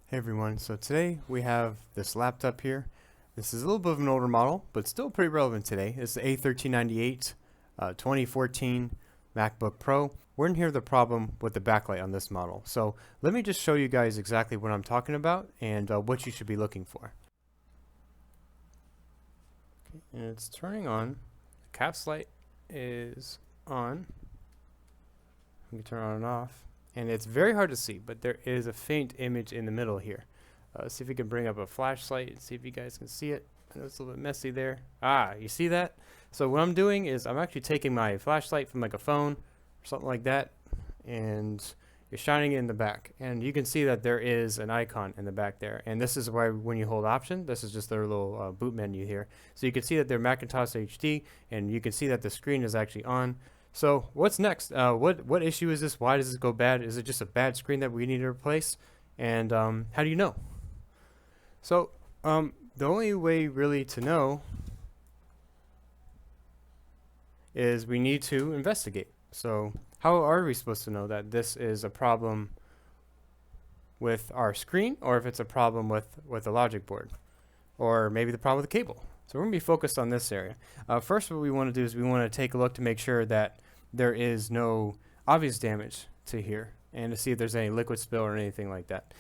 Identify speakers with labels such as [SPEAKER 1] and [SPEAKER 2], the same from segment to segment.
[SPEAKER 1] Hey everyone, so today we have this laptop here. This is a little bit of an older model, but still pretty relevant today. It's the A1398 2014 MacBook Pro. We're going to hear the problem with the backlight on this model. So let me just show you guys exactly what I'm talking about and what you should be looking for. Okay, and it's turning on. The caps light is on. We can turn on and off. And it's very hard to see, but there is a faint image in the middle here. See if we can bring up a flashlight and see if you guys can see it. I know it's a little bit messy there. Ah, you see that? So what I'm doing is I'm actually taking my flashlight from like a phone or something like that, and you're shining it in the back. And you can see that there is an icon in the back there. And this is why when you hold Option, this is just their little boot menu here. So you can see that they're Macintosh HD, and you can see that the screen is actually on. So what's next? What issue is this? Why does this go bad? Is it just a bad screen that we need to replace? And how do you know? So the only way really to know is we need to investigate. So how are we supposed to know that this is a problem with our screen, or if it's a problem with the logic board, or maybe the problem with the cable? So we're going to be focused on this area. First, what we want to do is we want to take a look to make sure that there is no obvious damage to here, and to see if there's any liquid spill or anything like that.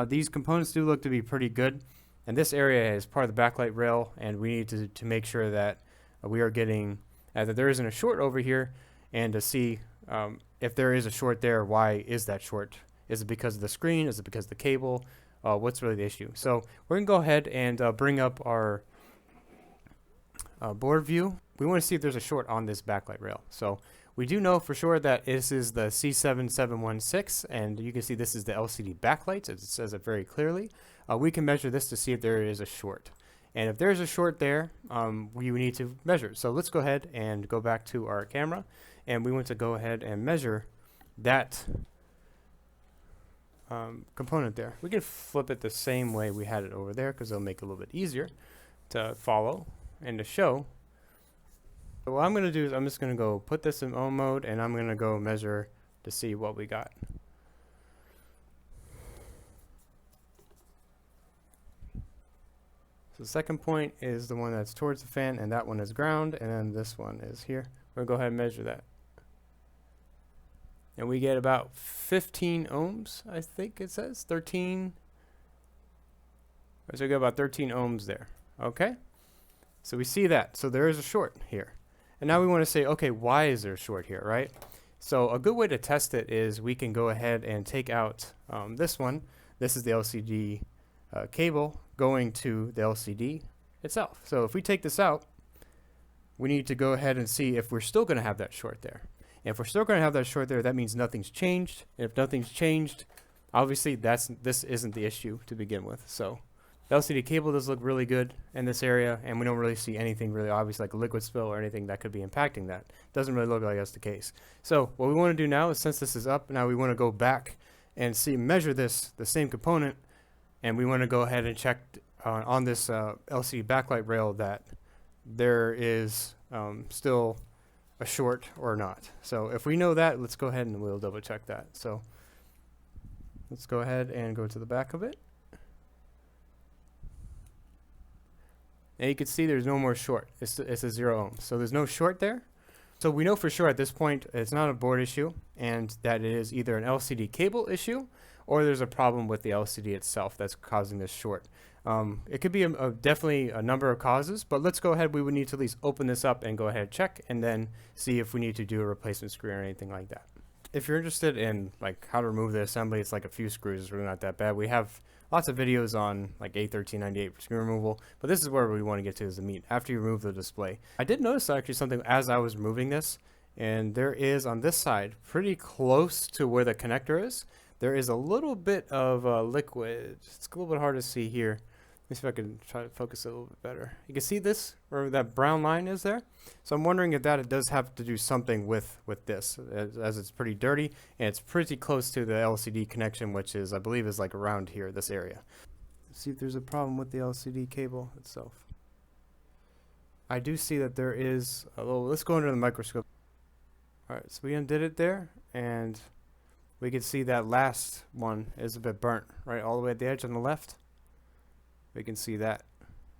[SPEAKER 1] These components do look to be pretty good, and this area is part of the backlight rail, and we need to make sure that we are getting that there isn't a short over here, and to see if there is a short there, why is that short? Is it because of the screen? Is it because of the cable? What's really the issue? So we're going to go ahead and bring up our board view. We want to see if there's a short on this backlight rail. So we do know for sure that this is the C7716, and you can see this is the LCD backlight. It says it very clearly. We can measure this to see if there is a short. And if there's a short there, we need to measure. So let's go ahead and go back to our camera, and we want to go ahead and measure that component there. We can flip it the same way we had it over there because it'll make it a little bit easier to follow and to show. So what I'm going to do is I'm just going to go put this in O mode, and I'm going to go measure to see what we got. So the second point is the one that's towards the fan, and that one is ground, and then this one is here. We're going to go ahead and measure that. And we get about 15 ohms, I think it says. 13. So we get about 13 ohms there. Okay? So we see that. So there is a short here. And now we want to say, okay, why is there a short here, right? So a good way to test it is we can go ahead and take out this one. This is the LCD cable going to the LCD itself. So if we take this out, we need to go ahead and see if we're still going to have that short there. And if we're still going to have that short there, that means nothing's changed. And if nothing's changed, obviously this isn't the issue to begin with. So the LCD cable does look really good in this area, and we don't really see anything really obvious like a liquid spill or anything that could be impacting that. Doesn't really look like that's the case. So what we want to do now is, since this is up, now we want to go back and measure the same component, and we want to go ahead and check on this LCD backlight rail that there is still a short or not. So if we know that, let's go ahead and we'll double check that. So let's go ahead and go to the back of it. And you can see there's no more short. It's a 0 ohm. So there's no short there. So we know for sure at this point it's not a board issue, and that it is either an LCD cable issue or there's a problem with the LCD itself that's causing this short. It could be definitely a number of causes, but let's go ahead. We would need to at least open this up and go ahead and check, and then see if we need to do a replacement screw or anything like that. If you're interested in like how to remove the assembly, it's like a few screws. It's really not that bad. We have lots of videos on like A1398 screw removal, but this is where we want to get to, is the meat after you remove the display. I did notice actually something as I was removing this, and there is on this side, pretty close to where the connector is, there is a little bit of liquid. It's a little bit hard to see here. Let me see if I can try to focus it a little bit better. You can see this, where that brown line is there. So I'm wondering if that it does have to do something with this, as it's pretty dirty, and it's pretty close to the LCD connection, which is, I believe, is like around here, this area. Let's see if there's a problem with the LCD cable itself. I do see that there is a little, let's go under the microscope. Alright, so we undid it there, and we can see that last one is a bit burnt, right? All the way at the edge on the left. We can see that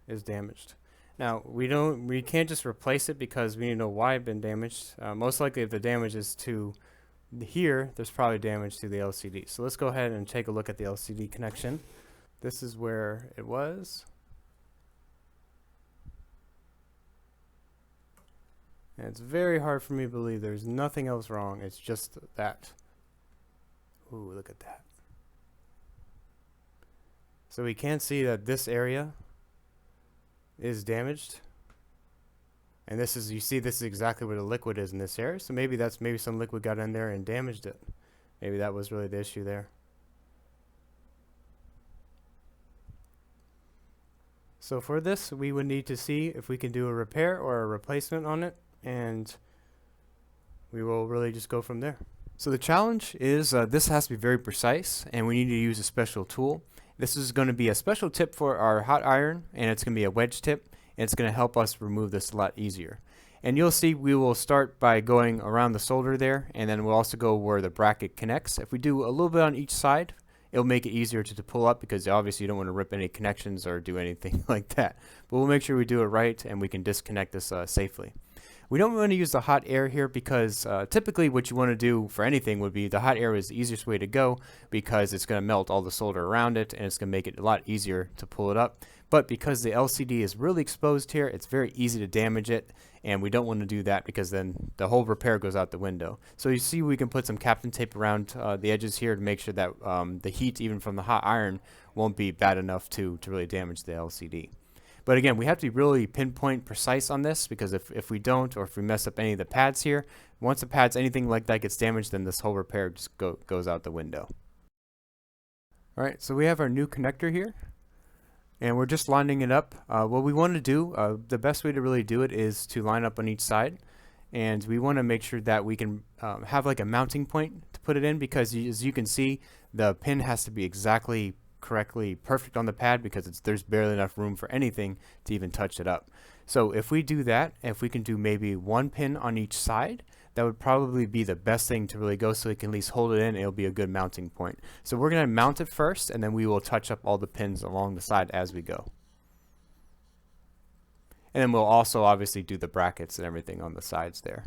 [SPEAKER 1] is damaged. Now, we can't just replace it because we need to know why it's been damaged. Most likely if the damage is to here, there's probably damage to the LCD. So let's go ahead and take a look at the LCD connection. This is where it was. And it's very hard for me to believe there's nothing else wrong. It's just that. Ooh, look at that. So we can see that this area is damaged. And this is, you see, this is exactly where the liquid is in this area. So maybe some liquid got in there and damaged it. Maybe that was really the issue there. So for this, we would need to see if we can do a repair or a replacement on it, and we will really just go from there. So the challenge is this has to be very precise, and we need to use a special tool. This is going to be a special tip for our hot iron, and it's going to be a wedge tip, and it's going to help us remove this a lot easier. And you'll see we will start by going around the solder there, and then we'll also go where the bracket connects. If we do a little bit on each side, it'll make it easier to pull up, because obviously you don't want to rip any connections or do anything like that. But we'll make sure we do it right and we can disconnect this safely. We don't want to use the hot air here because typically what you want to do for anything would be the hot air is the easiest way to go, because it's going to melt all the solder around it and it's going to make it a lot easier to pull it up. But because the LCD is really exposed here, it's very easy to damage it, and we don't want to do that because then the whole repair goes out the window. So you see we can put some Kapton tape around the edges here to make sure that the heat even from the hot iron won't be bad enough to really damage the LCD. But again, we have to be really pinpoint precise on this, because if we don't, or if we mess up any of the pads here, once the pads, anything like that gets damaged, then this whole repair just goes out the window. Alright, so we have our new connector here, and we're just lining it up. What we want to do, the best way to really do it is to line up on each side, and we want to make sure that we can have like a mounting point to put it in, because as you can see, the pin has to be exactly correctly perfect on the pad, because there's barely enough room for anything to even touch it up. So if we do that, if we can do maybe one pin on each side, that would probably be the best thing to really go, so we can at least hold it in. It'll be a good mounting point. So we're going to mount it first, and then we will touch up all the pins along the side as we go. And then we'll also obviously do the brackets and everything on the sides there.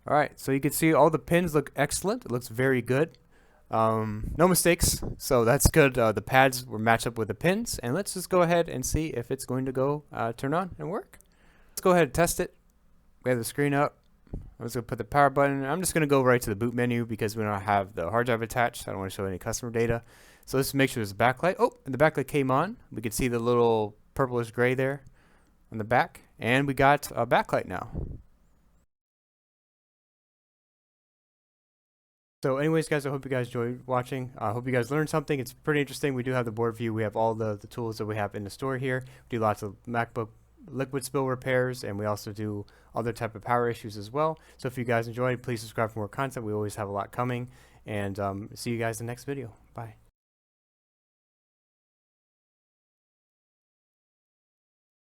[SPEAKER 1] Alright, so you can see all the pins look excellent. It looks very good. No mistakes, so that's good. The pads were matched up with the pins, and let's just go ahead and see if it's going to go turn on and work. Let's go ahead and test it. We have the screen up. I'm just going to put the power button. I'm just going to go right to the boot menu because we don't have the hard drive attached. I don't want to show any customer data. So let's make sure there's a backlight. Oh, and the backlight came on. We can see the little purplish gray there on the back, and we got a backlight now. So anyways, guys, I hope you guys enjoyed watching. I hope you guys learned something. It's pretty interesting. We do have the board view. We have all the tools that we have in the store here. We do lots of MacBook liquid spill repairs, and we also do other type of power issues as well. So if you guys enjoyed, please subscribe for more content. We always have a lot coming, and see you guys in the next video. Bye.